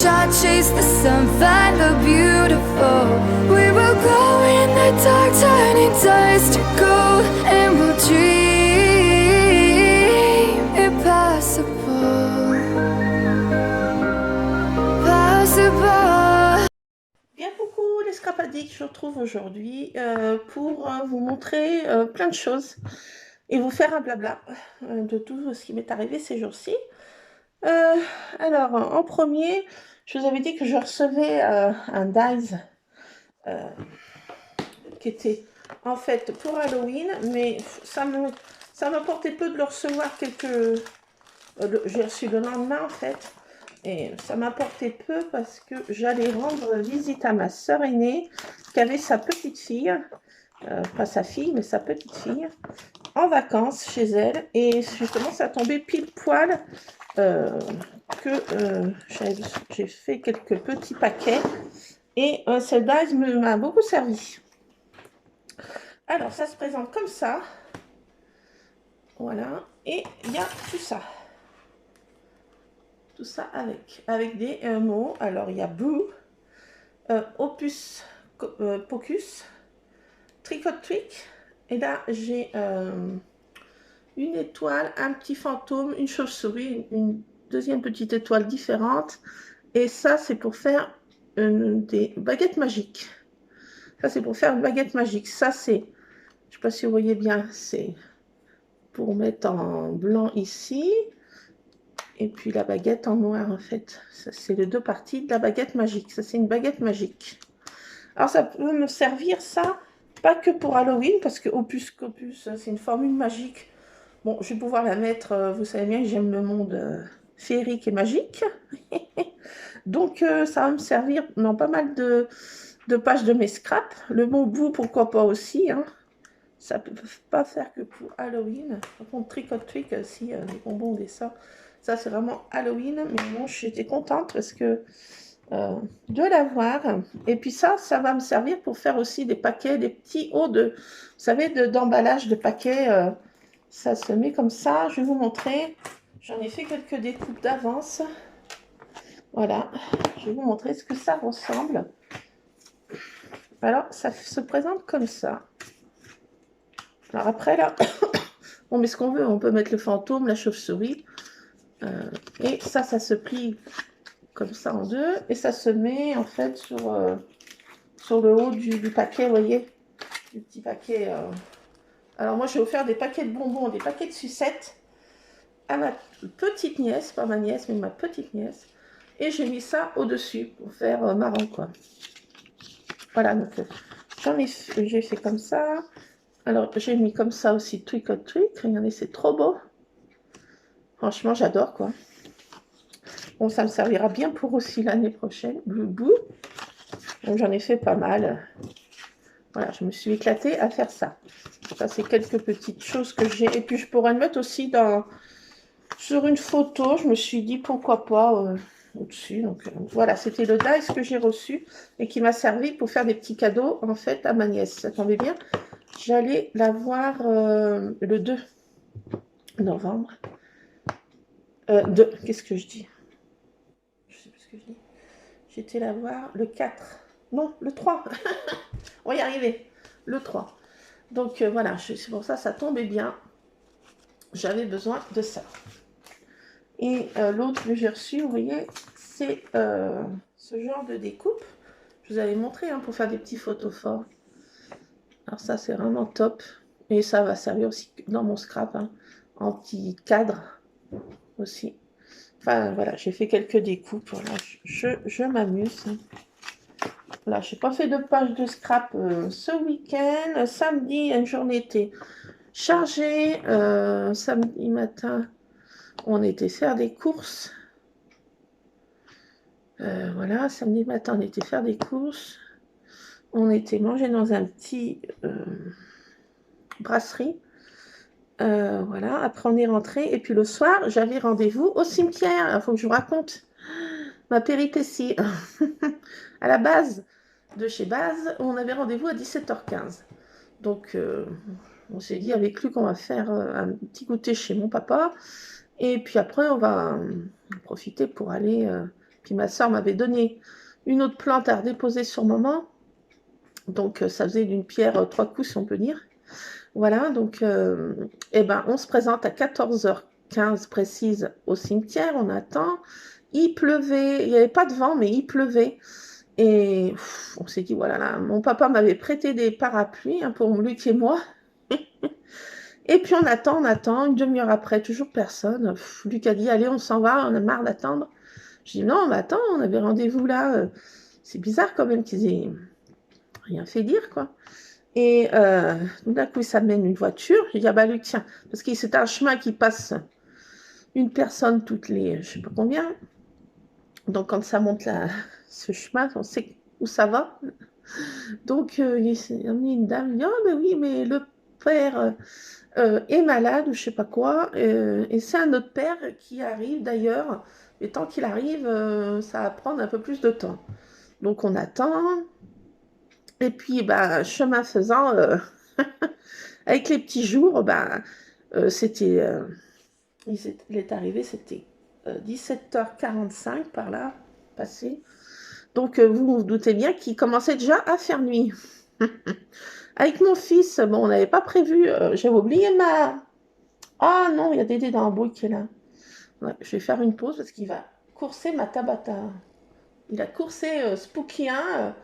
Chase the sun, find the beautiful. We will go in the dark, turning dust to gold, and we'll dream impossible, possible. Bien coucou les scrap addicts, je retrouve aujourd'hui pour vous montrer plein de choses et vous faire un blabla de tout ce qui m'est arrivé ces jours-ci. Alors en premier, je vous avais dit que je recevais un dies qui était en fait pour Halloween, mais ça m'apportait peu de le recevoir j'ai reçu le lendemain en fait. Et ça m'apportait peu parce que j'allais rendre visite à ma sœur aînée qui avait sa petite fille, pas sa fille, mais sa petite fille, en vacances chez elle. Et justement, ça tombait pile poil j'ai fait quelques petits paquets. Et ce dies m'a beaucoup servi. Alors, ça se présente comme ça. Voilà. Et il y a tout ça. Tout ça avec des mots. Alors, il y a Boo, Opus Pocus, Trick or Trick. Et là, j'ai une étoile, un petit fantôme, une chauve-souris, une deuxième petite étoile différente. Et ça, c'est pour faire des baguettes magiques. Ça, c'est pour faire une baguette magique. Ça, c'est, je ne sais pas si vous voyez bien, c'est pour mettre en blanc ici. Et puis la baguette en noir, en fait. Ça, c'est les deux parties de la baguette magique. Ça, c'est une baguette magique. Alors, ça peut me servir, ça, pas que pour Halloween, parce que Opus Copus, c'est une formule magique. Bon, je vais pouvoir la mettre, vous savez bien que j'aime le monde féerique et magique. Donc, ça va me servir dans pas mal de pages de mes scraps. Le mot bout, pourquoi pas aussi, hein. Ça ne peut pas faire que pour Halloween. Par contre, Trick or Trick, si les bonbons, des ça c'est vraiment Halloween. Mais bon, j'étais contente parce que de l'avoir. Et puis ça va me servir pour faire aussi des paquets, des petits hauts vous savez, d'emballage de paquets. Ça se met comme ça. Je vais vous montrer. J'en ai fait quelques découpes d'avance. Voilà. Je vais vous montrer ce que ça ressemble. Alors, ça se présente comme ça. Alors après, là, on met ce qu'on veut. On peut mettre le fantôme, la chauve-souris. Et ça se plie comme ça en deux. Et ça se met, en fait, sur le haut du paquet, vous voyez, du petit paquet. Alors moi, j'ai offert des paquets de bonbons, des paquets de sucettes à ma petite nièce, pas ma nièce, mais ma petite nièce. Et j'ai mis ça au-dessus pour faire marrant, quoi. Voilà, donc j'ai fait comme ça. Alors, j'ai mis comme ça aussi Trick or Trick. Regardez, c'est trop beau. Franchement, j'adore, quoi. Bon, ça me servira bien pour aussi l'année prochaine, le bout. Donc, j'en ai fait pas mal. Voilà, je me suis éclatée à faire ça. Ça, c'est quelques petites choses que j'ai. Et puis, je pourrais le mettre aussi sur une photo. Je me suis dit, pourquoi pas au-dessus. Donc, voilà, c'était le dice que j'ai reçu et qui m'a servi pour faire des petits cadeaux, en fait, à ma nièce. Ça tombait bien. J'allais la voir le 2 novembre. Qu'est-ce que je dis? Je sais plus ce que je dis. J'étais la voir le 4. Non, le 3. On va y arriver. Le 3. Donc voilà, c'est pour ça, ça tombait bien. J'avais besoin de ça. Et l'autre que j'ai reçu, vous voyez, c'est ce genre de découpe. Je vous avais montré hein, pour faire des petits photos forts. Alors ça, c'est vraiment top. Et ça va servir aussi dans mon scrap, hein, en petit cadre aussi. Enfin, voilà, j'ai fait quelques découpes. Voilà, je m'amuse. Voilà, je n'ai pas fait de page de scrap ce week-end. Samedi, une journée était chargée. Samedi matin, on était faire des courses. Voilà, samedi matin, on était faire des courses. On était manger dans un petit brasserie. Voilà, après on est rentré. Et puis le soir, j'avais rendez-vous au cimetière. Il faut que je vous raconte ma péripétie. À la base de chez Base, on avait rendez-vous à 17h15. Donc, on s'est dit avec lui qu'on va faire un petit goûter chez mon papa. Et puis après, on va profiter pour aller Puis ma soeur m'avait donné une autre plante à redéposer sur maman. Donc ça faisait d'une pierre 3 coups, si on peut dire. Voilà, donc eh ben, on se présente à 14h15 précise au cimetière, on attend. Il pleuvait, il n'y avait pas de vent, mais il pleuvait. Et on s'est dit, voilà, là, mon papa m'avait prêté des parapluies pour Luc et moi. Et puis on attend, une demi-heure après, toujours personne. Luc a dit, allez, on s'en va, on a marre d'attendre. Je dis, non, mais attends, on avait rendez-vous là. C'est bizarre quand même qu'ils aient rien fait dire, quoi. Et tout d'un coup, il s'amène une voiture. Je dis, ah bah Luc, tiens, parce que c'est un chemin qui passe une personne toutes les, je sais pas combien. Donc quand ça monte là, ce chemin, on sait où ça va. Donc il s'est amené une dame, il dit, ah mais oui, mais le père est malade ou je sais pas quoi. Et c'est un autre père qui arrive d'ailleurs. Et tant qu'il arrive, ça va prendre un peu plus de temps. Donc on attend. Et puis, bah, chemin faisant, avec les petits jours, bah, c'était, il est arrivé, c'était 17h45 par là, passé. Donc, vous vous doutez bien qu'il commençait déjà à faire nuit. Avec mon fils, bon, on n'avait pas prévu, j'avais oublié ma... Ah non, il y a Dédé dans un bouille qui est là. Ouais, je vais faire une pause parce qu'il va courser ma Tabata. Il a coursé Spooky 1.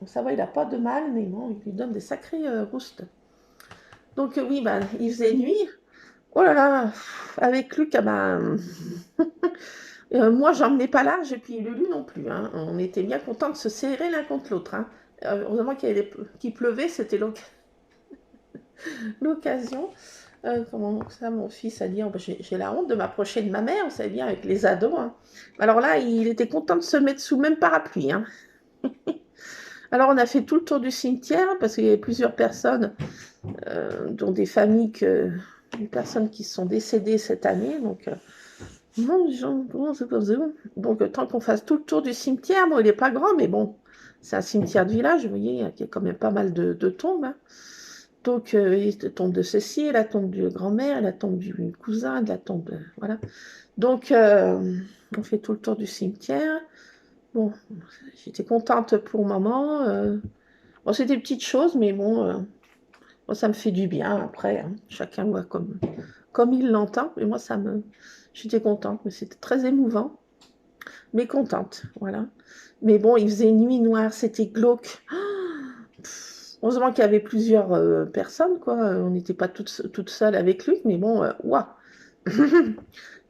Ça va, il n'a pas de mal, mais bon, il lui donne des sacrés roustes. Donc oui, bah, il faisait nuit. Oh là là, avec Luc, ah ben, moi, j'emmenais pas large et puis Lulu non plus. Hein. On était bien contents de se serrer l'un contre l'autre. Hein. Heureusement qu'il pleuvait, c'était l'occasion. Comment ça, mon fils a dit, oh, bah, j'ai la honte de m'approcher de ma mère, vous savez bien, avec les ados. Hein. Alors là, il était content de se mettre sous le même parapluie. Hein. Alors on a fait tout le tour du cimetière parce qu'il y avait plusieurs personnes, dont des familles, des personnes qui sont décédées cette année. Donc, donc tant qu'on fasse tout le tour du cimetière, bon, il n'est pas grand, mais bon, c'est un cimetière de village, vous voyez, il y a quand même pas mal de tombes. Hein. Donc, il y a la tombe de ceci, la tombe du grand-mère, la tombe du cousin, la tombe de... Voilà. Donc, on fait tout le tour du cimetière. Bon, j'étais contente pour maman. Bon, c'est des petites choses, mais bon, ça me fait du bien après. Hein. Chacun voit comme il l'entend. Mais moi, j'étais contente, mais c'était très émouvant. Mais contente, voilà. Mais bon, il faisait nuit noire, c'était glauque. Heureusement qu'il y avait plusieurs personnes, quoi. On n'était pas toutes seules avec lui, mais bon, waouh.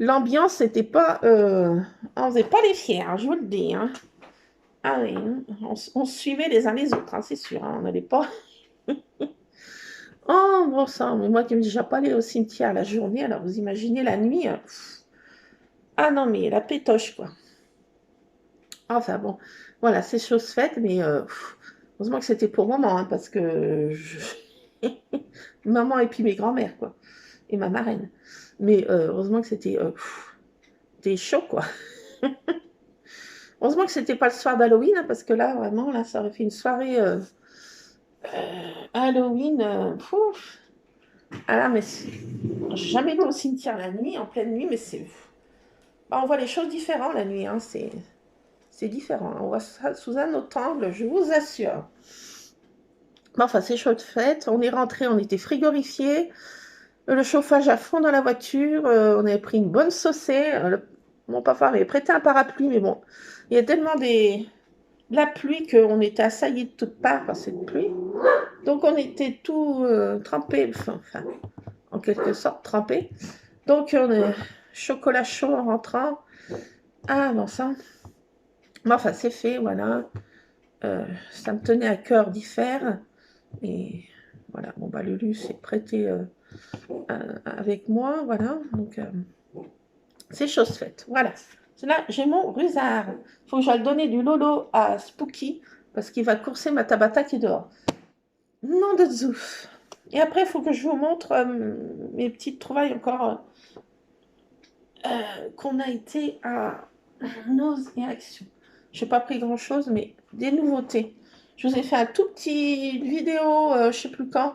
L'ambiance n'était pas... on faisait pas les fiers, hein, je vous le dis. Hein. Ah oui, on se suivait les uns les autres, hein, c'est sûr. Hein, on n'allait pas... Oh, bon sang, mais moi qui me dis, j'ai pas allé au cimetière la journée, alors vous imaginez la nuit. Ah non, mais la pétoche, quoi. Enfin bon, voilà, c'est chose faite, mais heureusement que c'était pour maman, hein, parce que maman et puis mes grands-mères, quoi, et ma marraine. Mais heureusement que c'était chaud, quoi. Heureusement que c'était pas le soir d'Halloween, hein, parce que là, vraiment, là, ça aurait fait une soirée Halloween. Pouf. Ah là, mais j'ai jamais été au cimetière la nuit, en pleine nuit, mais c'est... Bah, on voit les choses différentes la nuit, hein, c'est différent. On voit ça sous un autre angle, je vous assure. Bon, enfin, c'est chouette fête. On est rentré, on était frigorifiés. Le chauffage à fond dans la voiture. On avait pris une bonne saucée. Mon papa m'avait prêté un parapluie, mais bon, il y a tellement de la pluie qu'on était assaillis de toutes parts par cette pluie. Donc, on était tout trempés, enfin, en quelque sorte trempés. Donc, on est chocolat chaud en rentrant. Ah, bon sang. Bon, enfin, c'est fait, voilà. Ça me tenait à cœur d'y faire. Et voilà, bon, bah, Lulu s'est prêté avec moi, voilà. Donc, c'est chose faite, voilà. Là, j'ai mon rusard. Il faut que j'aille donner du lolo à Spooky, parce qu'il va courser ma Tabata qui est dehors. Nom de zouf. Et après, il faut que je vous montre mes petites trouvailles encore qu'on a été à nos et Action. Je n'ai pas pris grand-chose, mais des nouveautés. Je vous ai fait un tout petit vidéo, je ne sais plus quand,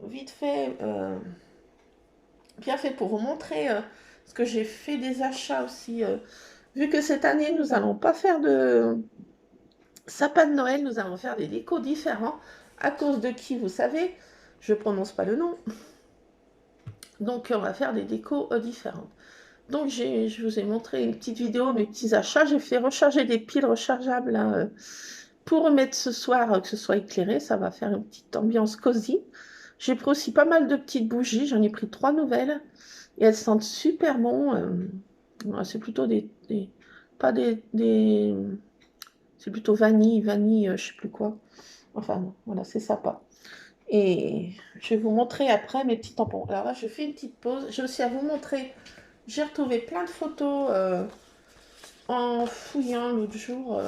vite fait, bien fait pour vous montrer ce que j'ai fait des achats aussi Vu que cette année, nous n'allons pas faire de sapin de Noël, nous allons faire des décos différents. À cause de qui, vous savez, je ne prononce pas le nom. Donc, on va faire des décos différentes. Donc, je vous ai montré une petite vidéo, mes petits achats. J'ai fait recharger des piles rechargeables là, pour remettre ce soir, que ce soit éclairé. Ça va faire une petite ambiance cosy. J'ai pris aussi pas mal de petites bougies. J'en ai pris 3 nouvelles. Et elles sentent super bon. C'est plutôt pas des c'est plutôt vanille, je sais plus quoi. Enfin, voilà, c'est sympa. Et je vais vous montrer après mes petits tampons. Alors là, je fais une petite pause. J'ai aussi à vous montrer, j'ai retrouvé plein de photos en fouillant l'autre jour.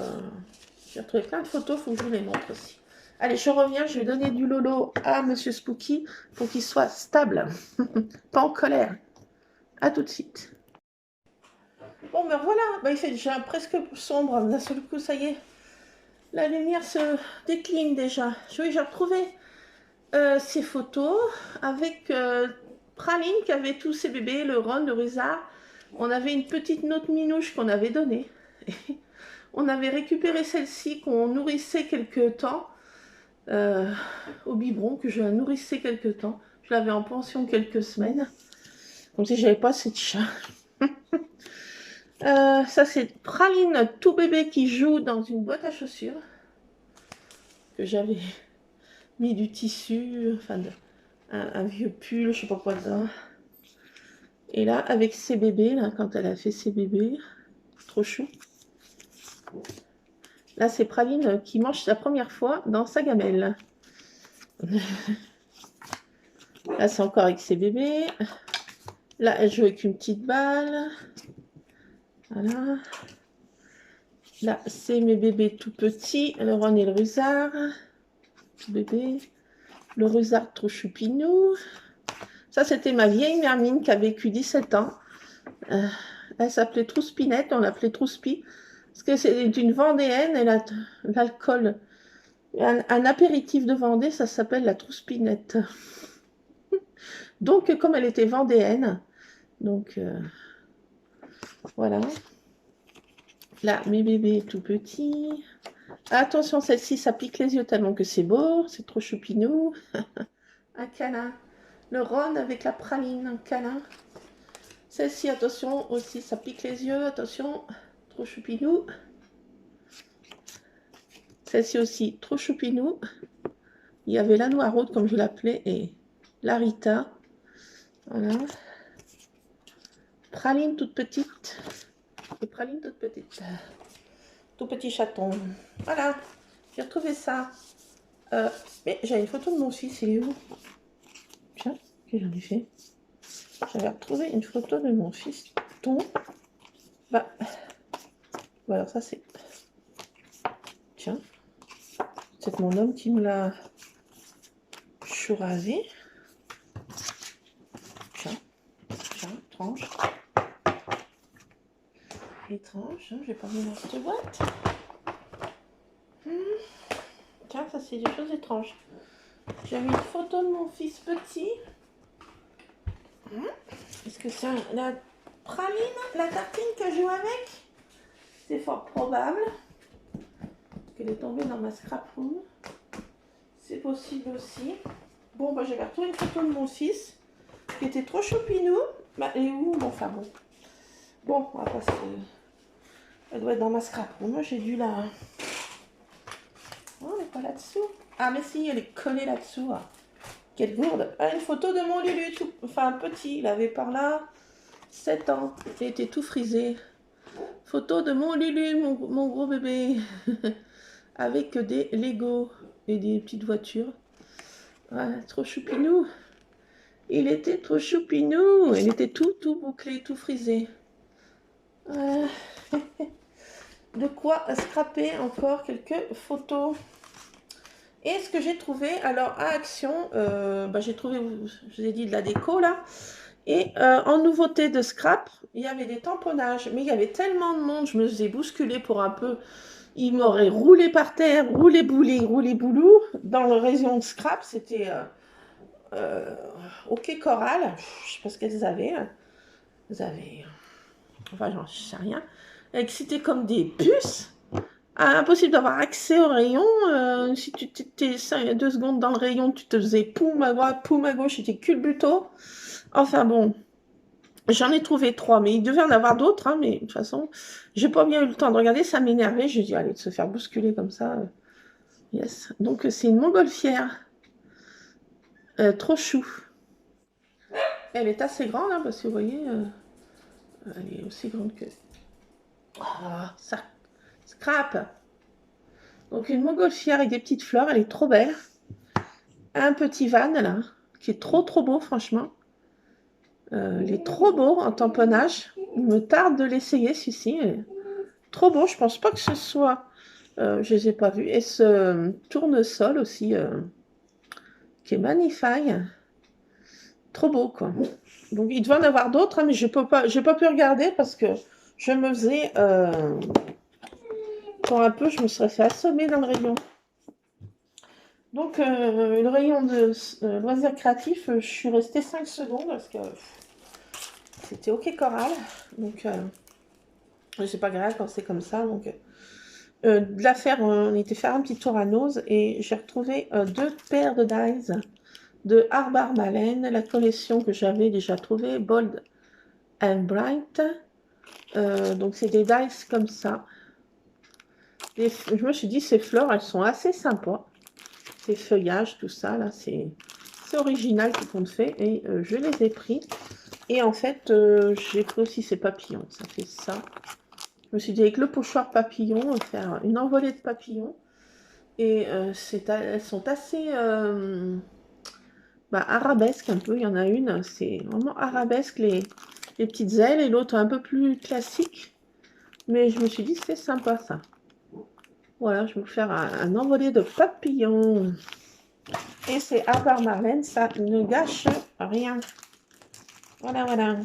J'ai retrouvé plein de photos, il faut que je vous les montre aussi. Allez, je reviens, je vais donner du lolo à Monsieur Spooky pour qu'il soit stable, pas en colère. À tout de suite. Bon, ben voilà, ben, il fait déjà presque sombre. D'un seul coup, ça y est, la lumière se décline déjà. Oui, j'ai retrouvé ces photos avec Praline qui avait tous ses bébés, le Ron, le Rusard. On avait une petite note minouche qu'on avait donnée. On avait récupéré celle-ci qu'on nourrissait quelque temps au biberon, que je la nourrissais quelque temps. Je l'avais en pension quelques semaines, comme si j'avais pas assez de chat. Ça, c'est Praline, tout bébé qui joue dans une boîte à chaussures que j'avais mis du tissu, enfin un vieux pull, je sais pas quoi dedans. Et là, avec ses bébés, là, quand elle a fait ses bébés, trop chou. Là, c'est Praline qui mange la première fois dans sa gamelle. Là, c'est encore avec ses bébés. Là, elle joue avec une petite balle. Voilà. Là, c'est mes bébés tout petits, le Ron et le Rusard. Tout bébé. Le Rusard trop choupinou. Ça, c'était ma vieille Mermine qui a vécu 17 ans. Elle s'appelait Trouspinette, on l'appelait Trouspi. Parce que c'est une Vendéenne, elle a l'alcool. Un apéritif de Vendée, ça s'appelle la Trouspinette. Donc, comme elle était vendéenne, donc voilà. Là, mes bébés tout petits. Attention, celle-ci, ça pique les yeux tellement que c'est beau, c'est trop choupinou. Un câlin. Le Ron avec la praline, un câlin. Celle-ci, attention, aussi, ça pique les yeux, attention, trop choupinou. Celle-ci aussi, trop choupinou. Il y avait la Noireaude, comme je l'appelais, et la Rita. Voilà. Praline toute petite. Et Praline toute petite. Tout petit chaton. Voilà, j'ai retrouvé ça. Mais j'ai une photo de mon fils, il est où? Tiens, qu'est-ce que j'en ai fait? J'avais retrouvé une photo de mon fils. Bah, voilà, ça c'est... Tiens, c'est mon homme qui me l'a chouravé. Tiens, étrange. Étrange, hein, j'ai pas mis dans cette boîte. Tiens, ça c'est des choses étranges. J'ai mis une photo de mon fils petit. Est-ce que c'est la praline, la tartine que je joue avec? C'est fort probable qu'elle est tombée dans ma scrap room. C'est possible aussi. Bon, bah j'avais retrouvé une photo de mon fils qui était trop choupinou. Bah, et où? Bon, enfin bon. Bon, on va passer. Elle doit être dans ma scrap room. Moi, j'ai dû la... Oh, elle n'est pas là-dessous. Ah, mais si, elle est collée là-dessous. Ah. Quelle gourde. Ah, une photo de mon Lulu, tout... enfin petit. Il avait par là 7 ans. Il était tout frisé. Photo de mon Lulu, mon gros bébé. Avec des Lego et des petites voitures. Voilà, trop choupinou. Il était trop choupinou. Il était tout bouclé, tout frisé. De quoi scraper encore quelques photos. Et ce que j'ai trouvé, alors à Action, j'ai trouvé, je vous ai dit, de la déco là. Et en nouveauté de scrap, il y avait des tamponnages. Mais il y avait tellement de monde, je me faisais bousculer pour un peu. Il m'aurait roulé par terre, roulé boulou. Dans le rayon de scrap, c'était OK Coral. Je sais pas ce qu'elles avaient. Elles avaient... Enfin, j'en sais rien. excités comme des puces. Impossible d'avoir accès au rayon. Si tu t'étais 2 secondes dans le rayon, tu te faisais poum à droite, poum à gauche, c'était culbuto. Enfin bon, j'en ai trouvé 3, mais il devait en avoir d'autres, hein, mais de toute façon, j'ai pas bien eu le temps de regarder, ça m'énervait. J'ai dit, allez, de se faire bousculer comme ça. Yes. Donc, c'est une montgolfière. Trop chou. Elle est assez grande, hein, parce que vous voyez, elle est aussi grande que... Oh, ça scrape. Donc, une montgolfière avec des petites fleurs, elle est trop belle. Un petit van, là, qui est trop beau, franchement. Il est trop beau en tamponnage. Il me tarde de l'essayer, celui-ci. Trop beau, je pense pas que ce soit... je les ai pas vus. Et ce tournesol aussi, qui est magnifique. Trop beau, quoi. Donc, il devait en avoir d'autres, hein, mais je peux pas, j'ai pas pu regarder parce que je me faisais... pour un peu, je me serais fait assommer dans le rayon. Donc, le rayon de loisirs créatifs, je suis restée 5 secondes parce que c'était OK Coral. Donc, c'est pas grave quand c'est comme ça. Donc, de la faire, on était faire un petit tour à Nose et j'ai retrouvé 2 paires de dies de Arbar Malen, la collection que j'avais déjà trouvée, Bold and Bright. Donc, c'est des dies comme ça. Et je me suis dit, ces fleurs, elles sont assez sympas. Ces feuillages, tout ça, là, c'est original tout compte fait. Et je les ai pris. Et en fait, j'ai pris aussi ces papillons. Ça fait ça. Je me suis dit, avec le pochoir papillon, faire une envolée de papillons. Et elles sont assez arabesques un peu. Il y en a une, c'est vraiment arabesque, les petites ailes. Et l'autre, un peu plus classique. Mais je me suis dit, c'est sympa, ça. Voilà, je vais vous faire un envolé de papillons. Et c'est Arbar Marlène, ça ne gâche rien. Voilà, voilà.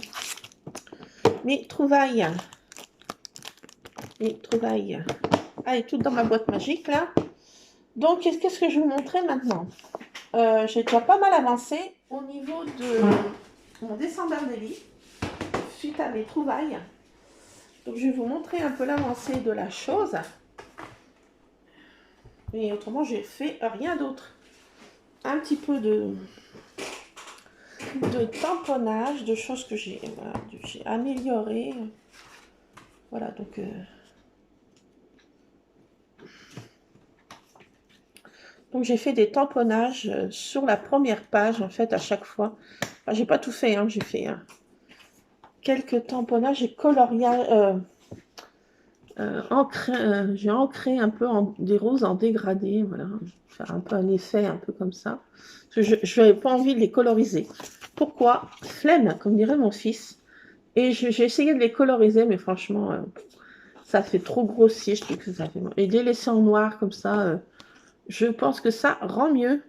Mes trouvailles. Mes trouvailles. Allez, tout dans ma boîte magique, là. Donc, qu'est-ce que je vais vous montrer maintenant? J'ai déjà pas mal avancé au niveau de mon descendeur de lit, suite à mes trouvailles. Donc, je vais vous montrer un peu l'avancée de la chose. Et autrement, j'ai fait rien d'autre. Un petit peu de tamponnage, de choses que j'ai améliorées. Voilà, donc j'ai fait des tamponnages sur la première page, en fait, à chaque fois. Enfin, j'ai pas tout fait, hein, j'ai fait quelques tamponnages et coloriages. J'ai ancré un peu des roses en dégradé, voilà, faire un peu un effet un peu comme ça. Parce que je n'avais pas envie de les coloriser. Pourquoi? Flemme, comme dirait mon fils. Et j'ai essayé de les coloriser, mais franchement, ça fait trop grossier, je trouve que ça fait... Et de les laisser en noir comme ça, je pense que ça rend mieux.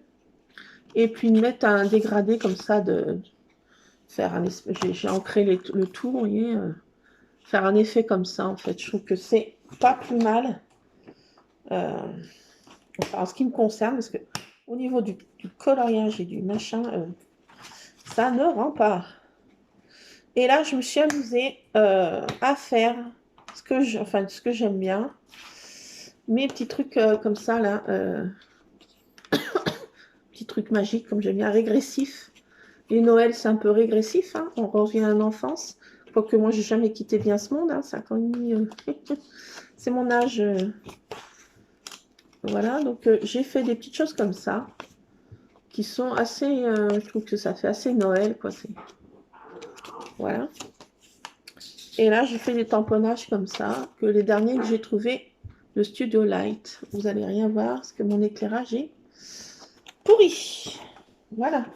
Et puis de mettre un dégradé comme ça, de faire un... J'ai ancré le tout, vous voyez, faire un effet comme ça, en fait. Je trouve que c'est pas plus mal. Enfin, en ce qui me concerne, parce que au niveau du coloriage et du machin, ça ne rend pas. Et là, je me suis amusée à faire ce que j'aime bien. Mes petits trucs comme ça, là. Petits trucs magiques, comme j'aime bien, régressifs. Et Noël, c'est un peu régressif, hein. On revient à l'enfance. Quoique moi, j'ai jamais quitté bien ce monde, hein, 5 ans et demi. C'est mon âge. Voilà, donc j'ai fait des petites choses comme ça, qui sont assez... je trouve que ça fait assez Noël, quoi. Voilà. Et là, j'ai fait des tamponnages comme ça, que les derniers que j'ai trouvés de Studio Light. Vous allez rien voir, parce que mon éclairage est pourri. Voilà.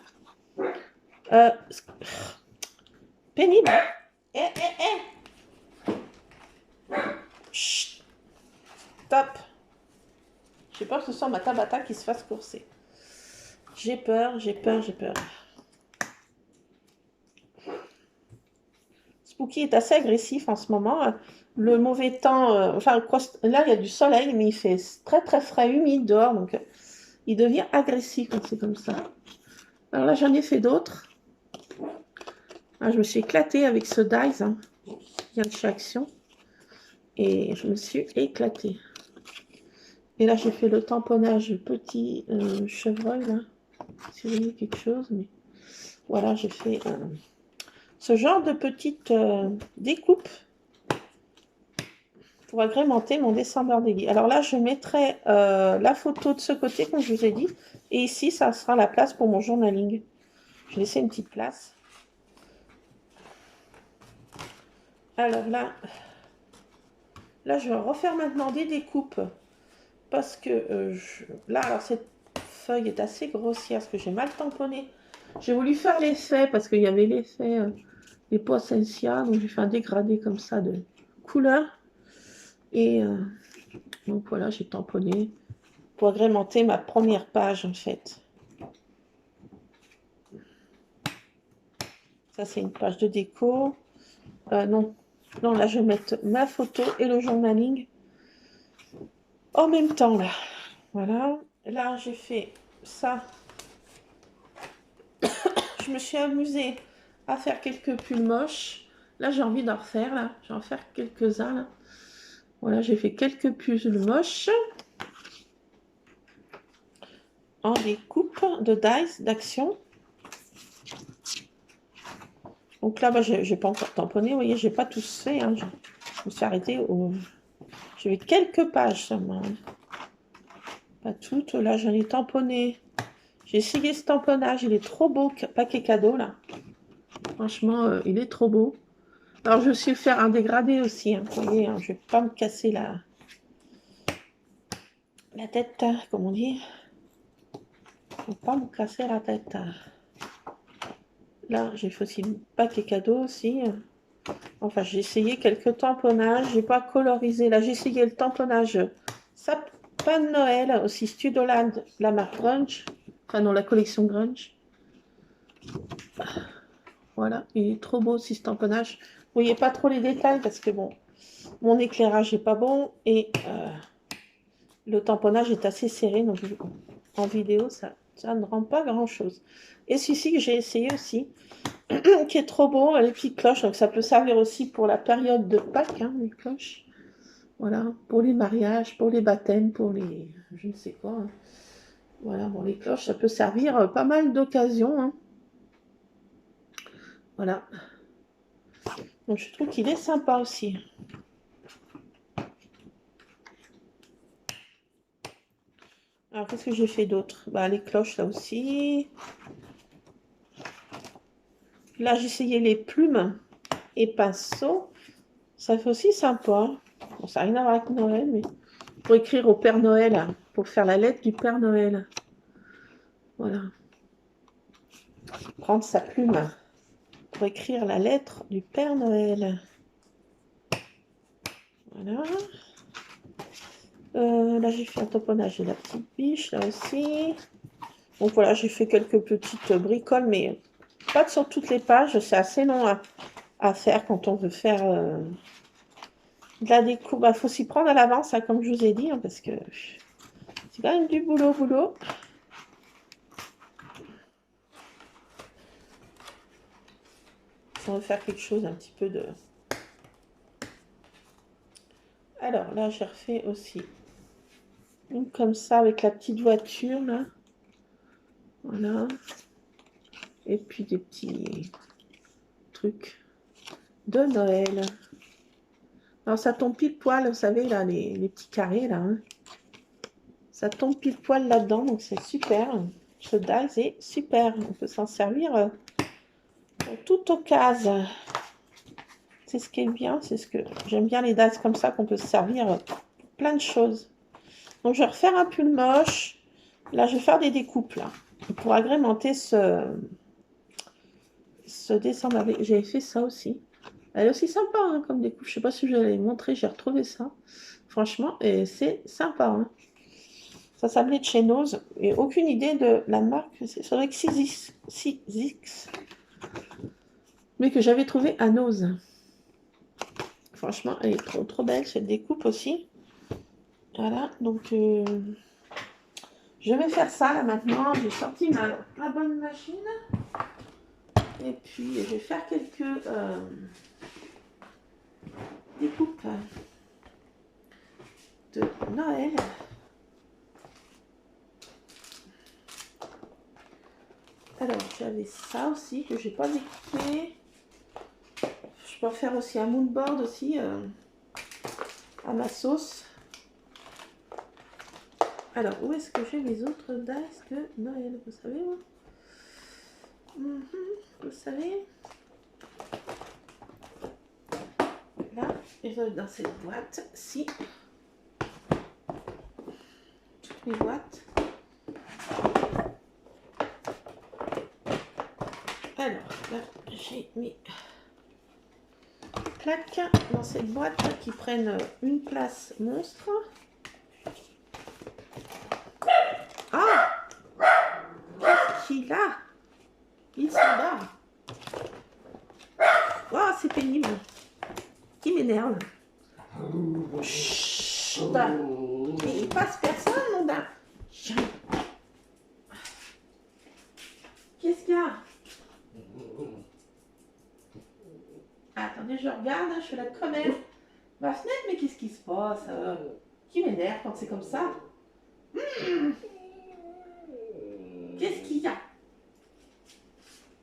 Pénible. Chut. Stop. J'ai peur que ce soit ma Tabata qui se fasse courser. J'ai peur. Spooky est assez agressif en ce moment. Le mauvais temps, là il y a du soleil, mais il fait très frais, humide dehors, donc il devient agressif quand c'est comme ça. Alors là, j'en ai fait d'autres. Je me suis éclatée avec ce dies, hein, qui vient de chez Action. Et je me suis éclatée. Et là, j'ai fait le tamponnage petit chevreuil, là. Si vous voyez quelque chose, mais voilà, j'ai fait ce genre de petite découpe pour agrémenter mon dessin bordélier. Alors là, je mettrai la photo de ce côté, comme je vous ai dit. Et ici, ça sera la place pour mon journaling. Je vais laisser une petite place. Alors là, je vais refaire maintenant des découpes. Parce que là, alors cette feuille est assez grossière, parce que j'ai mal tamponné. J'ai voulu faire l'effet, parce qu'il y avait l'effet des pois Sensia. Donc j'ai fait un dégradé comme ça de couleur. Et donc voilà, j'ai tamponné pour agrémenter ma première page en fait. Ça c'est une page de déco. Non, là je vais mettre ma photo et le journaling en même temps là. Voilà. Là j'ai fait ça. Je me suis amusée à faire quelques pulls moches. Là j'ai envie d'en refaire là. Je vais en faire quelques-uns là. Voilà, j'ai fait quelques pulls moches. En découpe de dies d'action. Donc là, je n'ai pas encore tamponné. Vous voyez, je n'ai pas tous fait. Hein. Je me suis arrêtée au... J'ai fait quelques pages seulement. Pas toutes. Là, j'en ai tamponné. J'ai essayé ce tamponnage. Il est trop beau. Paquet cadeau, là. Franchement, il est trop beau. Alors, je suis faire un dégradé aussi. Hein. Vous voyez, hein, je ne vais pas me casser la tête, hein, comme on dit. Il ne faut pas me casser la tête. Là, j'ai fait aussi le paquet cadeau aussi. Enfin, j'ai essayé quelques tamponnages. J'ai pas colorisé. Là, j'ai essayé le tamponnage sapin de Noël, aussi Studoland, la marque Grunge. Enfin, non, la collection Grunge. Voilà, il est trop beau aussi ce tamponnage. Vous voyez pas trop les détails parce que bon, mon éclairage est pas bon et le tamponnage est assez serré. Donc, en vidéo, ça ne rend pas grand chose. Et celui-ci que j'ai essayé aussi, qui est trop beau, les petites cloches, donc ça peut servir aussi pour la période de Pâques, hein, les cloches. Voilà, pour les mariages, pour les baptêmes, pour les... je ne sais quoi. Hein. Voilà, bon, les cloches, ça peut servir pas mal d'occasions. Hein. Voilà. Donc je trouve qu'il est sympa aussi. Alors, qu'est-ce que j'ai fait d'autre? Bah, les cloches, là aussi. Là, j'ai essayé les plumes et pinceaux. Ça fait aussi sympa. Bon, ça n'a rien à voir avec Noël, mais pour écrire au Père Noël, hein, pour faire la lettre du Père Noël. Voilà. Prendre sa plume pour écrire la lettre du Père Noël. Voilà. Là, j'ai fait un tamponnage de la petite biche, là aussi. Donc voilà, j'ai fait quelques petites bricoles, mais pas sur toutes les pages. C'est assez long à faire quand on veut faire de la découpe. Il faut s'y prendre à l'avance, hein, comme je vous ai dit, hein, parce que c'est quand même du boulot. Si on veut faire quelque chose un petit peu de... Alors là, j'ai refait aussi une comme ça avec la petite voiture, là. Voilà. Et puis des petits trucs de Noël. Alors ça tombe pile poil, vous savez, là, les petits carrés, là. Hein. Ça tombe pile poil là-dedans, donc c'est super. Ce dies est super. On peut s'en servir pour toute occasion. C'est ce qui est bien, c'est ce que j'aime bien les dies comme ça, qu'on peut se servir pour plein de choses. Donc je vais refaire un pull moche. Là, je vais faire des découpes, là, pour agrémenter ce dessin. J'avais fait ça aussi. Elle est aussi sympa hein, comme découpe. Je sais pas si je l'avais montré, j'ai retrouvé ça. Franchement, et c'est sympa. Hein. Ça s'appelait de chez Nose. Et aucune idée de la marque. C'est vrai que 6X. Mais que j'avais trouvé à Nose. Franchement, elle est trop belle cette découpe aussi. Voilà, donc je vais faire ça là maintenant. J'ai sorti ma bonne machine. Et puis je vais faire quelques découpes. de Noël. Alors, j'avais ça aussi que j'ai pas découpé. Je peux faire aussi un moodboard aussi à ma sauce. Alors, où est-ce que j'ai les autres dice de Noël? Vous savez, moi vous savez. Là, et dans cette boîte, si. Toutes mes boîtes. Alors, là, j'ai mis plaques dans cette boîte qui prennent une place monstre. Ah! Qu'est-ce qu'il a? Il s'en va. Oh, c'est pénible. Qui m'énerve. Chut. Mais il passe personne, mon gars. Qu'est-ce qu'il y a? Attendez, je regarde, je fais la connaître. Ma fenêtre, mais qu'est-ce qui se passe? Qui m'énerve quand c'est comme ça? Qu'est-ce qu'il y a?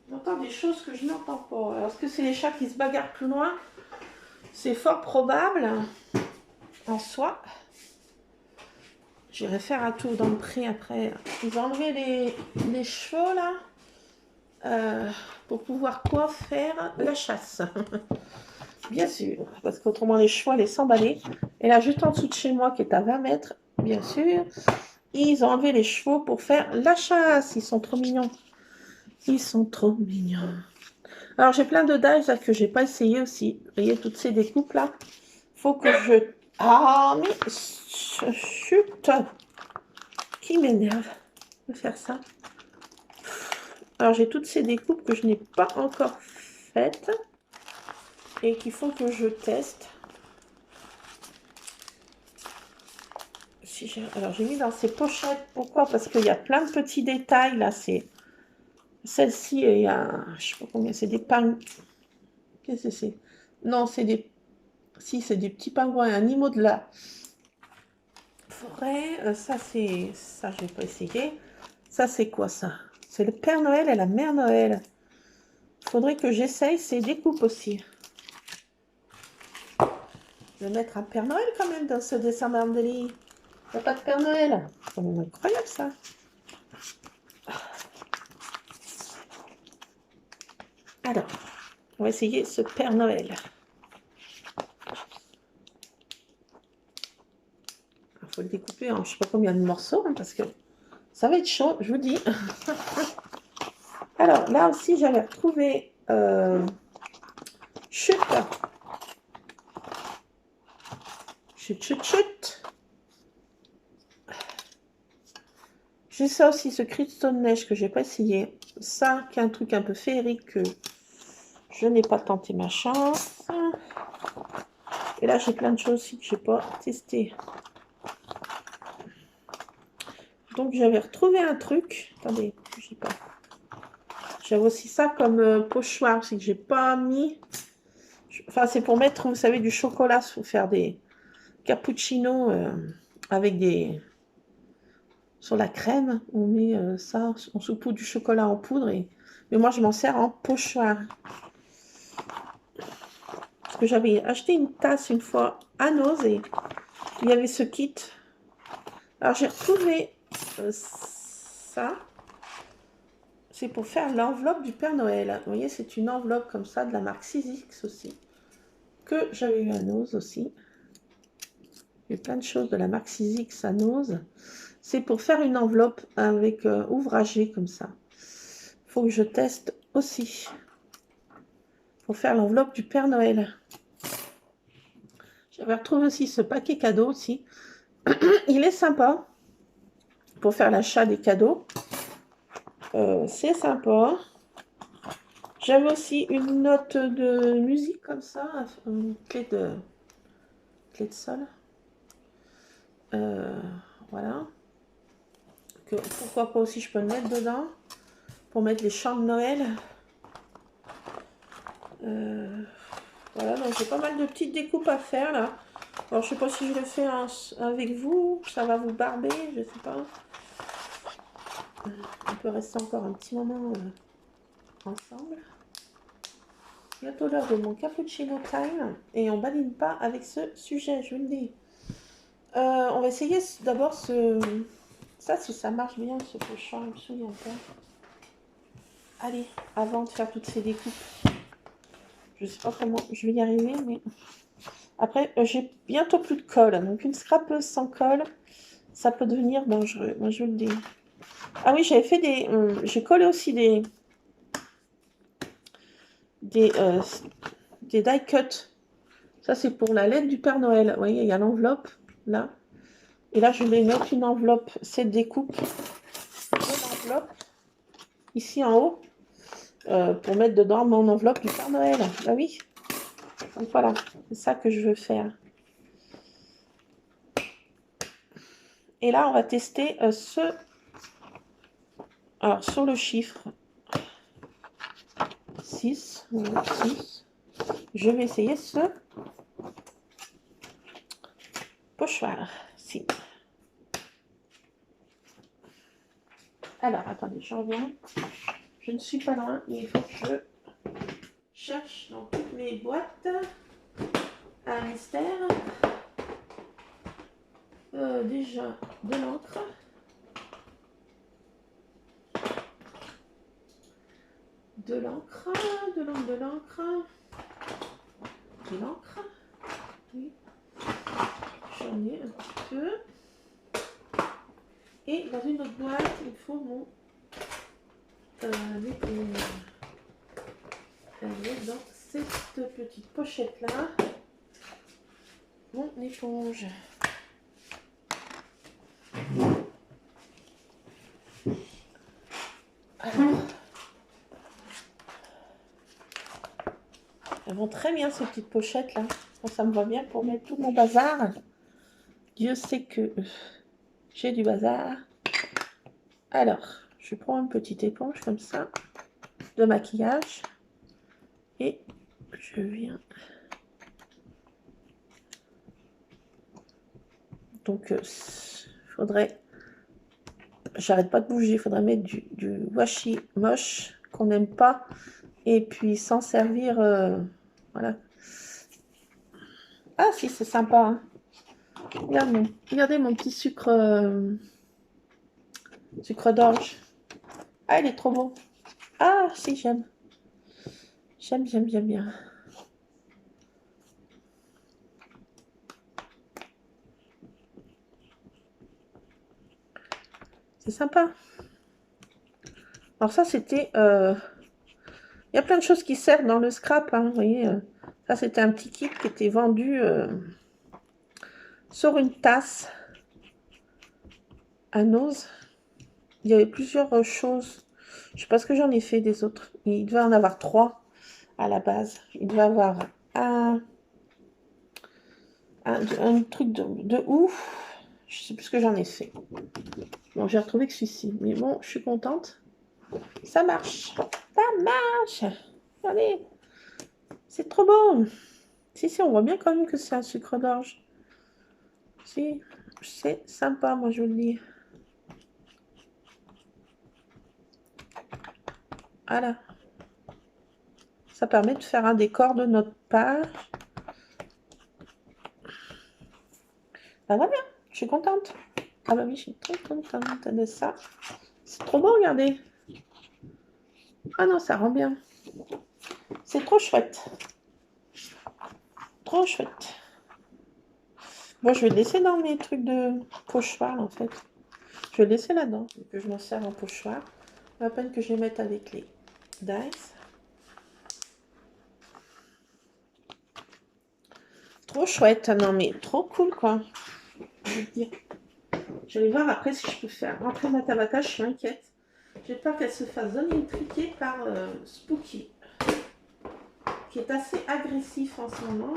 J'entends des choses que je n'entends pas. Alors, est-ce que c'est les chats qui se bagarrent plus loin? C'est fort probable. En soi. J'irai faire un tour dans le pré après. Ils ont enlevé les chevaux là. Pour pouvoir quoi faire la chasse. Bien sûr, parce qu'autrement les chevaux allaient s'emballer. Et là, juste en dessous de chez moi, qui est à 20 mètres, bien sûr, ils ont enlevé les chevaux pour faire la chasse. Ils sont trop mignons. Ils sont trop mignons. Alors, j'ai plein de dies là, que j'ai pas essayé aussi. Vous voyez, toutes ces découpes là. Faut que je... Ah, mais... Chut. Qui m'énerve de faire ça. Alors, j'ai toutes ces découpes que je n'ai pas encore faites et qu'il faut que je teste. Alors, j'ai mis dans ces pochettes. Pourquoi? Parce qu'il y a plein de petits détails. Là, c'est... Celle-ci, il y a... Je sais pas combien, c'est des pingouins. Qu'est-ce que c'est? Non, c'est des... Si, c'est des petits pingouins, un animal de la forêt. Ça, c'est... Ça, je vais pas essayer. Ça, c'est quoi, ça? C'est le Père Noël et la Mère Noël. Il faudrait que j'essaye ces découpes aussi. Je vais mettre un Père Noël quand même dans ce dessin d'Andélie. Il n'y a pas de Père Noël. C'est quand même incroyable ça. Alors, on va essayer ce Père Noël. Il faut le découper en je ne sais pas combien de morceaux, hein, parce que ça va être chaud, je vous dis. Alors, là aussi, j'avais retrouvé chut. Chut, chut, chut. J'ai ça aussi, ce cristaux de neige que j'ai pas essayé. Ça, qui est un truc un peu féerique que je n'ai pas tenté ma chance. Et là, j'ai plein de choses aussi que j'ai pas testé. Donc, j'avais retrouvé un truc. Attendez, je sais pas. J'avais aussi ça comme pochoir aussi que j'ai pas mis. Enfin, c'est pour mettre, vous savez, du chocolat, pour faire des cappuccinos avec des... Sur la crème, on met ça, on saupoudre du chocolat en poudre. Mais moi, je m'en sers en pochoir. Parce que j'avais acheté une tasse une fois à Nose et il y avait ce kit. Alors, j'ai retrouvé ça. C'est pour faire l'enveloppe du Père Noël. Vous voyez, c'est une enveloppe comme ça de la marque 6X aussi. Que j'avais eu à Nose aussi. Il y a plein de choses de la marque 6X à Nose. C'est pour faire une enveloppe avec ouvragé comme ça. Il faut que je teste aussi. Pour faire l'enveloppe du Père Noël. J'avais retrouvé aussi ce paquet cadeau aussi. Il est sympa. Pour faire l'achat des cadeaux. C'est sympa. J'avais aussi une note de musique comme ça. Une clé de sol. Voilà. Pourquoi pas aussi, je peux le mettre dedans pour mettre les chants de Noël. Voilà, donc j'ai pas mal de petites découpes à faire là. Alors, je sais pas si je le fais avec vous, ça va vous barber, je sais pas. On peut rester encore un petit moment ensemble. Bientôt l'heure de mon cappuccino time et on badine pas avec ce sujet, je vous le dis. On va essayer d'abord ça, si ça marche bien, ce pochon, je me souviens pas. Allez, avant de faire toutes ces découpes, je sais pas comment je vais y arriver, mais après, j'ai bientôt plus de colle, donc une scrapeuse sans colle, ça peut devenir dangereux, moi je vous le dis. Ah oui, j'avais fait j'ai collé aussi des die cuts. Ça, c'est pour la lettre du Père Noël. Vous voyez, il y a l'enveloppe, là. Et là, je vais mettre une enveloppe, cette découpe, une enveloppe, ici en haut, pour mettre dedans mon enveloppe du Père Noël. Bah oui. Donc voilà, c'est ça que je veux faire. Et là, on va tester alors, sur le chiffre 6, je vais essayer ce pochoir. Si. Alors, attendez, je reviens. Je ne suis pas loin, mais il faut que je cherche dans toutes mes boîtes un mystère. Déjà, de l'encre. De l'encre. Oui. J'en ai un petit peu. Et dans une autre boîte, il faut mon éponge. Elle est dans cette petite pochette-là. Mon éponge. Alors, elles vont très bien ces petites pochettes là. Ça me va bien pour mettre tout mon bazar. Dieu sait que j'ai du bazar. Alors, je prends une petite éponge comme ça de maquillage et je viens. Donc, faudrait. J'arrête pas de bouger. Il faudrait mettre du washi moche qu'on n'aime pas et puis s'en servir. Voilà. Ah si, c'est sympa. Hein. Regardez mon petit sucre d'orge. Ah, il est trop beau. Ah, si, j'aime. J'aime bien. C'est sympa. Alors ça, c'était... Il y a plein de choses qui servent dans le scrap. Hein, vous voyez, ça, c'était un petit kit qui était vendu sur une tasse à Nose. Il y avait plusieurs choses. Je ne sais pas ce que j'en ai fait des autres. Il devait en avoir 3 à la base. Il devait avoir un truc de ouf. Je ne sais plus ce que j'en ai fait. Bon, j'ai retrouvé que celui-ci. Mais bon, je suis contente. Ça marche. Ça marche. Regardez. C'est trop beau. Si, on voit bien quand même que c'est un sucre d'orge. Si, c'est sympa, moi je vous le dis. Voilà. Ça permet de faire un décor de notre page. Ben voilà, je suis contente. Ah bah oui, je suis très contente de ça. C'est trop beau, regardez. Ah non, ça rend bien. C'est trop chouette. Trop chouette. Bon, je vais le laisser dans mes trucs de pochoir, en fait. Je vais le laisser là-dedans, et que je m'en sers en pochoir. Pas la peine que je les mette avec les dice. Trop chouette, non mais trop cool, quoi. Je vais dire. Je vais voir après si je peux faire rentrer ma Tabata, je suis inquiète. J'ai peur qu'elle se fasse donner une triquée par Spooky, qui est assez agressif en ce moment.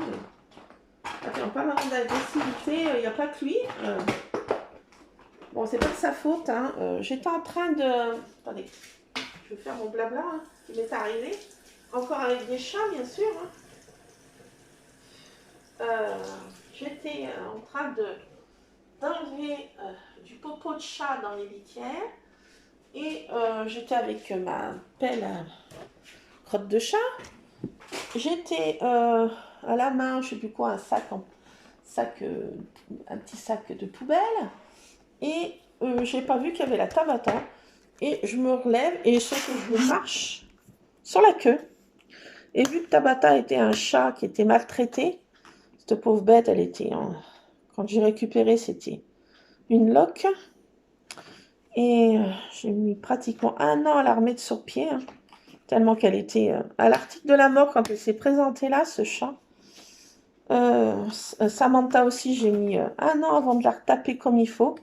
En parlant d'agressivité, il n'y a pas que lui. Bon, c'est pas de sa faute. Hein. J'étais en train de... Attendez, je vais faire mon blabla hein, qui m'est arrivé. Encore avec des chats, bien sûr. Hein. j'étais en train d'enlever du popo de chat dans les litières. Et j'étais avec ma pelle à crotte de chat. J'étais à la main, je sais plus quoi, un petit sac de poubelle. Et j'ai pas vu qu'il y avait la Tabata. Et je me relève et sauf que je marche sur la queue. Et vu que Tabata était un chat qui était maltraité, cette pauvre bête, elle était quand j'ai récupéré, c'était une loque. Et j'ai mis pratiquement 1 an à la remettre sur pied, hein, tellement qu'elle était à l'article de la mort quand elle s'est présentée là, ce chat. Samantha aussi, j'ai mis 1 an avant de la retaper comme il faut.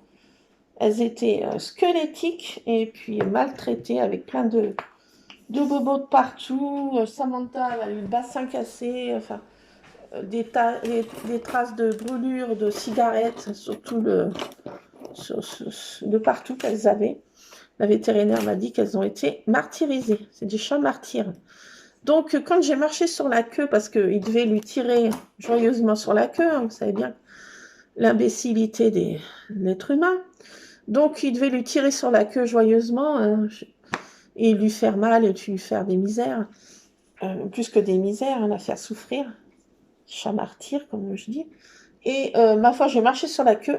Elles étaient squelettiques et puis maltraitées avec plein de bobos de partout. Samantha elle a eu le bassin cassé, enfin, des traces de brûlures, de cigarettes, surtout de partout qu'elles avaient. La vétérinaire m'a dit qu'elles ont été martyrisées. C'est des chats martyrs. Donc, quand j'ai marché sur la queue, parce qu'il devait lui tirer joyeusement sur la queue, hein, vous savez bien l'imbécilité de l'être humain. Donc, il devait lui tirer sur la queue joyeusement et lui faire mal et lui faire des misères. Plus que des misères, la faire souffrir. Chat martyr, comme je dis. Et ma foi, j'ai marché sur la queue.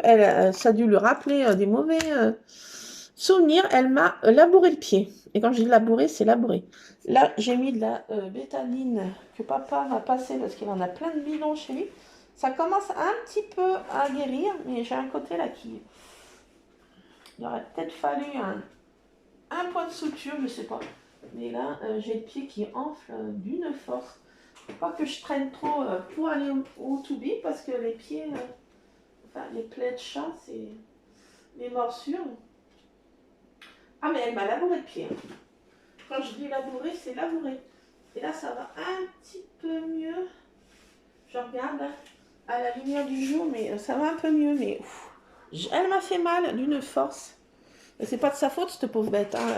Ça a dû lui rappeler des mauvais souvenirs. Elle m'a labouré le pied. Et quand je dis labourer, c'est labourer. Là, j'ai mis de la bétaline que papa m'a passée parce qu'il en a plein de bidons chez lui. Ça commence un petit peu à guérir, mais j'ai un côté là qui... Il aurait peut-être fallu un point de suture, je sais pas. Mais là, j'ai le pied qui enfle d'une force. Faut pas que je traîne trop pour aller au to-be parce que les pieds, enfin les plaies de chat, c'est les morsures. Ah mais elle m'a labouré le pied. Quand je dis labourer, c'est labourer. Et là, ça va un petit peu mieux. Je regarde à la lumière du jour, mais ça va un peu mieux. Mais elle m'a fait mal d'une force. Et c'est pas de sa faute, cette pauvre bête. Hein.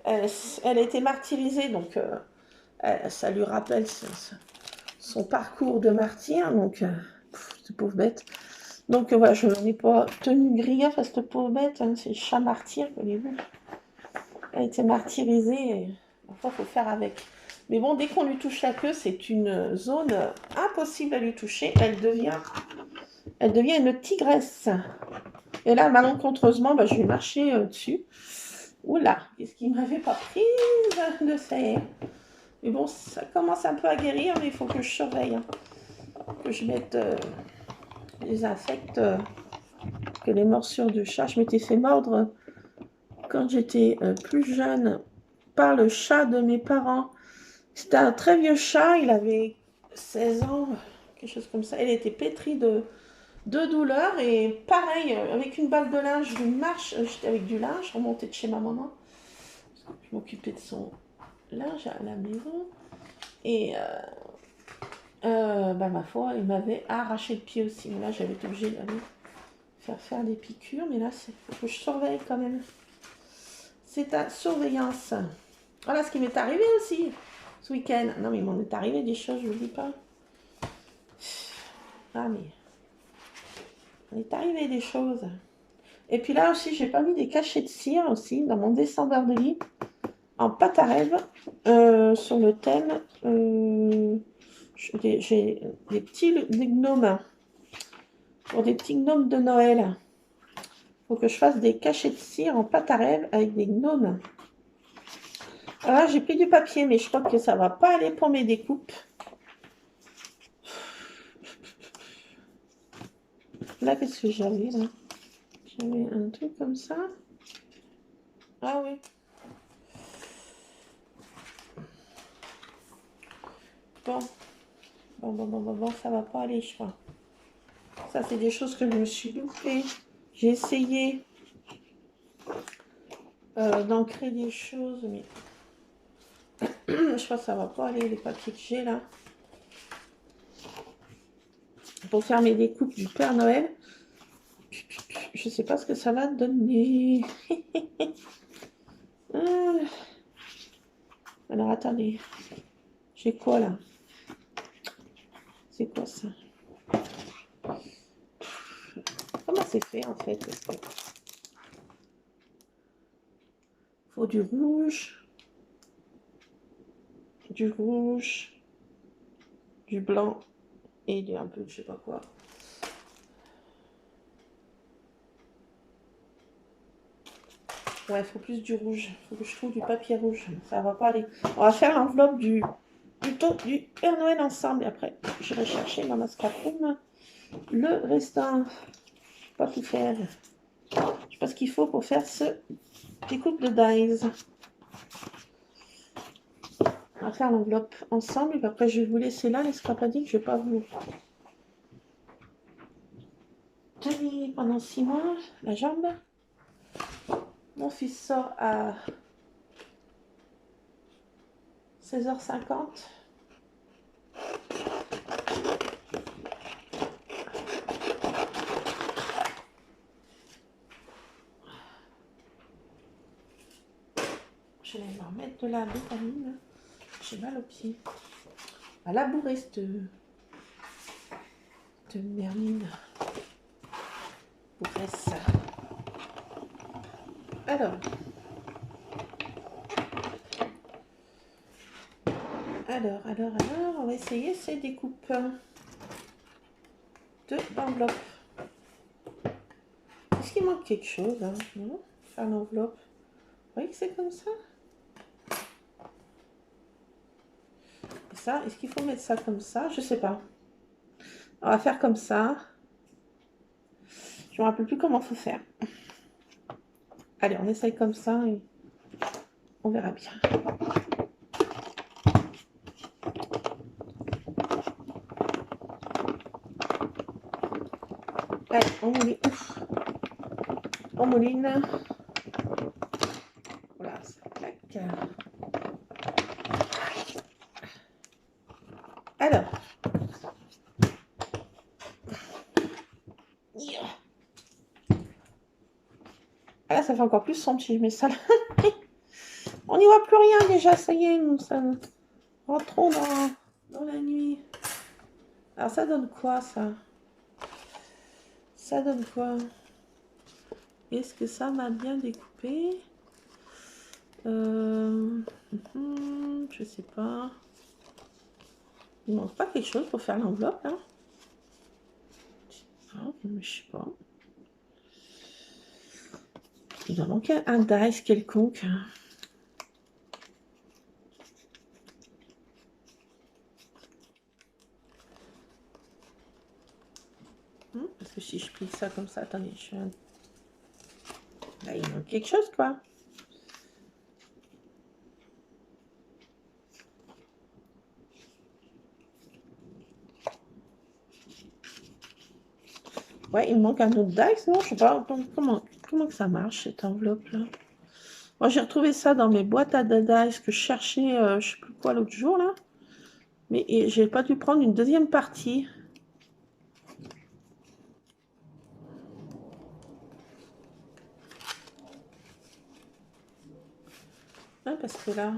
Elle a été martyrisée, donc ça lui rappelle son parcours de martyr. Donc, cette pauvre bête. Donc, voilà, je n'ai pas tenu grillage à cette pauvre bête. Hein. C'est le chat martyr, voyez-vous. Elle a été martyrisée. Et, enfin, il faut faire avec. Mais bon, dès qu'on lui touche la queue, c'est une zone impossible à lui toucher. Elle devient une tigresse. Et là, malencontreusement, je vais marcher dessus. Oula, qu'est-ce qui ne m'avait pas prise de ces... Mais bon, ça commence un peu à guérir, mais il faut que je surveille. Hein. Que je mette les insectes, que les morsures de chat. Je m'étais fait mordre quand j'étais plus jeune par le chat de mes parents. C'était un très vieux chat, il avait 16 ans, quelque chose comme ça. Il était pétri de douleur et pareil, avec une balle de linge, je marche, j'étais avec du linge, je remontais de chez ma maman. Je m'occupais de son linge à la maison. Et ma foi, il m'avait arraché le pied aussi. Mais là, j'avais été obligée d'aller faire des piqûres. Mais là, il faut que je surveille quand même. C'est à surveillance. Voilà ce qui m'est arrivé aussi ce week-end. Non, mais il m'en est arrivé des choses, je ne vous dis pas. Ah, mais il m'en est arrivé des choses. Et puis là aussi, j'ai pas mis des cachets de cire aussi dans mon descendeur de lit en pâte à rêve sur le thème. J'ai des gnomes pour des petits gnomes de Noël. Il faut que je fasse des cachets de cire en pâte à rêve avec des gnomes. Alors là, j'ai pris du papier, mais je crois que ça va pas aller pour mes découpes. Là, qu'est-ce que j'avais là? J'avais un truc comme ça. Ah oui. Bon, ça va pas aller, je crois. Ça, c'est des choses que je me suis loupée. J'ai essayé d'ancrer des choses, mais je crois que ça va pas aller, les papiers que j'ai là. Pour faire mes découpes du Père Noël. Je sais pas ce que ça va donner. Alors, attendez. J'ai quoi là? C'est quoi ça? c'est fait en fait. Parce que faut du rouge, du blanc et un peu de je sais pas quoi. Ouais, il faut plus du rouge. Il faut que je trouve du papier rouge. Ça va pas aller. On va faire l'enveloppe du Père Noël ensemble. Et après, je vais chercher dans ma scraproom le restant. Je vais pas tout faire. Je sais pas ce qu'il faut pour faire ce découpe de dies. On va faire l'enveloppe ensemble. Et puis après, je vais vous laisser là les scrapadiques. Je vais pas vous tenir pendant 6 mois la jambe. Mon fils sort à 16h50. Je vais me remettre de la vitamine. J'ai mal aux pieds. À labourer cette mermine. Bourresse. Alors, on va essayer ces découpes de l'enveloppe. Est-ce qu'il manque quelque chose hein? Non, faire l'enveloppe. Vous voyez que c'est comme ça? Et ça, est-ce qu'il faut mettre ça comme ça? Je sais pas. On va faire comme ça. Je me rappelle plus comment il faut faire. Allez, on essaye comme ça et on verra bien. Allez, on mouline. On mouline. Voilà, ça claque. Alors. Ah là, ça fait encore plus sombre si je mets ça là. On n'y voit plus rien déjà, ça y est, nous rentrons dans la nuit. Alors ça donne quoi ça? Ça donne quoi? Est-ce que ça m'a bien découpé? Je sais pas. Il manque pas quelque chose pour faire l'enveloppe là? Non, je sais pas. Il doit manquer un dice quelconque. Parce que si je plie ça comme ça, attendez, là, il manque quelque chose quoi. Ouais, il me manque un autre dice, non? Je sais pas comment que ça marche cette enveloppe là. Moi j'ai retrouvé ça dans mes boîtes à dice que je cherchais, je sais plus quoi l'autre jour là. Mais j'ai pas dû prendre une deuxième partie. Ouais, parce que là,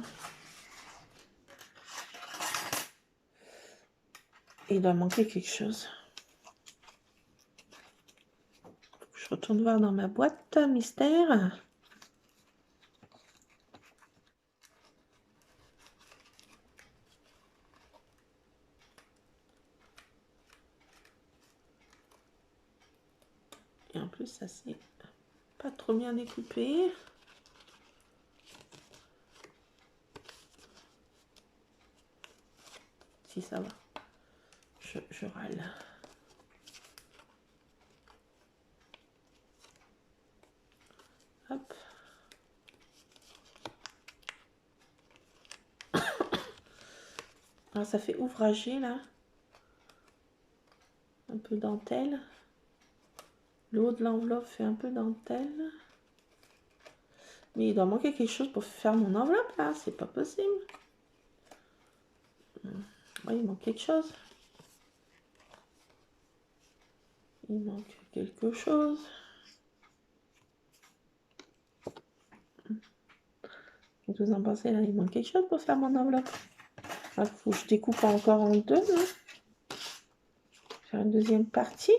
il doit manquer quelque chose. Je retourne voir dans ma boîte mystère. Et en plus, ça c'est pas trop bien découpé. Si ça va. Je râle. Hop. Alors ça fait ouvragé là. Un peu dentelle. Le haut de l'enveloppe fait un peu dentelle. Mais il doit manquer quelque chose pour faire mon enveloppe là. C'est pas possible. Ouais, il manque quelque chose. Il manque quelque chose. Vous en pensez là? Il manque quelque chose pour faire mon enveloppe. Il faut que je découpe encore en deux. Là. Faire une deuxième partie.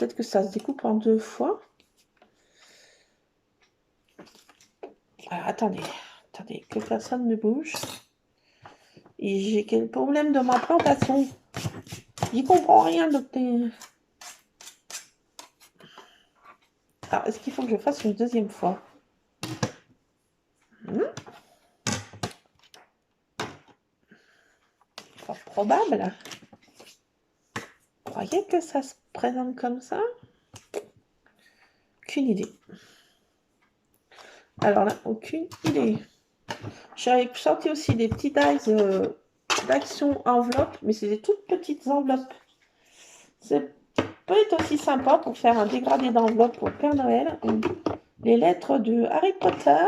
peut-être que ça se découpe en 2 fois. Alors, attendez, que personne ne bouge. Et j'ai quel problème de ma plantation. J'y comprends rien, docteur. Alors, est-ce qu'il faut que je fasse une deuxième fois? Pas probable. Vous croyez que ça se présente comme ça? Aucune idée. Alors là, aucune idée. J'avais sorti aussi des petits dies d'action enveloppe, mais c'est des toutes petites enveloppes. Ça peut être aussi sympa pour faire un dégradé d'enveloppe pour le Père Noël. Les lettres de Harry Potter.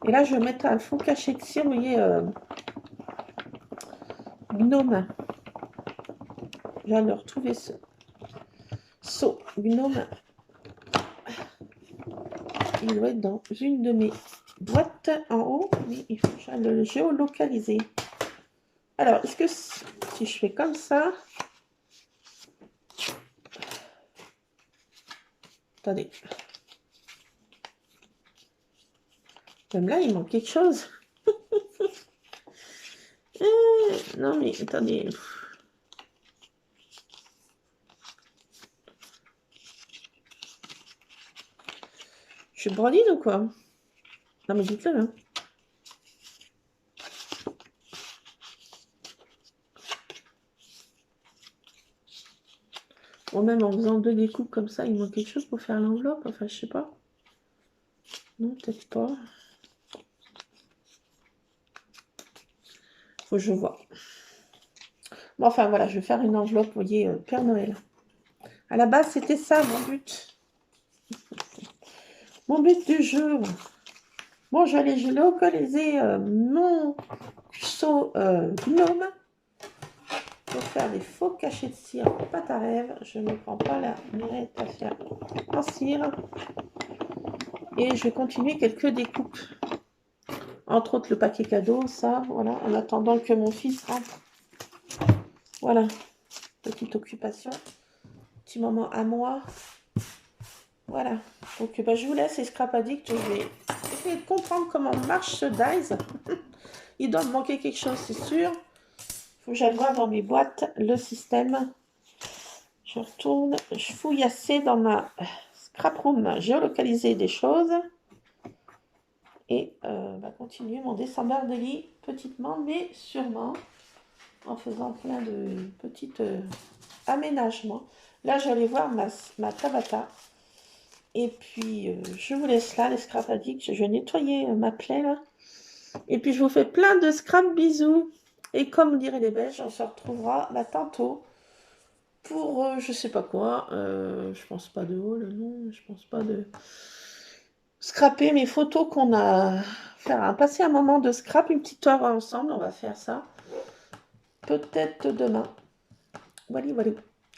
Et là, je vais mettre un faux cachet de cire, vous voyez, gnome. Je viens de retrouver ce saut gnome. Il doit être dans une de mes boîtes en haut, mais il faut que j'aille le géolocaliser. Alors, est-ce que si je fais comme ça... Attendez. Même là, il manque quelque chose. Non, mais attendez. Je suis brodine ou quoi? Non, mais dites-le, hein. Ou même en faisant 2 découpes comme ça, il manque quelque chose pour faire l'enveloppe. Enfin, je sais pas. Non, peut-être pas. Faut que je vois. Bon, enfin, voilà, je vais faire une enveloppe, vous voyez, Père Noël. À la base, c'était ça, mon but. Mon but du jeu. Bon, je vais aller géolocaliser mon saut gnome pour faire des faux cachets de cire pâte à rêve. Je ne prends pas la mirette à faire en cire. Et je vais continuer quelques découpes. Entre autres, le paquet cadeau, ça, voilà, en attendant que mon fils rentre. Voilà, petite occupation. Petit moment à moi. Voilà. Donc, bah, je vous laisse, et Scrap Addict. Je vais essayer de comprendre comment marche ce dice. Il doit me manquer quelque chose, c'est sûr. Il faut que j'aille voir dans mes boîtes le système. Je retourne, je fouille assez dans ma scrap room, géolocaliser des choses. Et continuer mon December Daily petitement, mais sûrement, en faisant plein de petits aménagements. Là, j'allais voir ma Tabata. Et puis, je vous laisse là, les Scrap Addicts. Je vais nettoyer ma plaie, là. Et puis, je vous fais plein de scrap bisous. Et comme diraient les Belges, on se retrouvera tantôt pour, je sais pas quoi. Je pense pas de haul, non. Je pense pas de... Scraper mes photos qu'on a... passer un moment de scrap, une petite heure ensemble. On va faire ça. Peut-être demain. Voilà, voilà.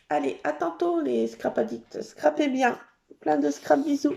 Allez, à tantôt, les Scrap Addicts. Scrapez bien. Plein de scrap bisous.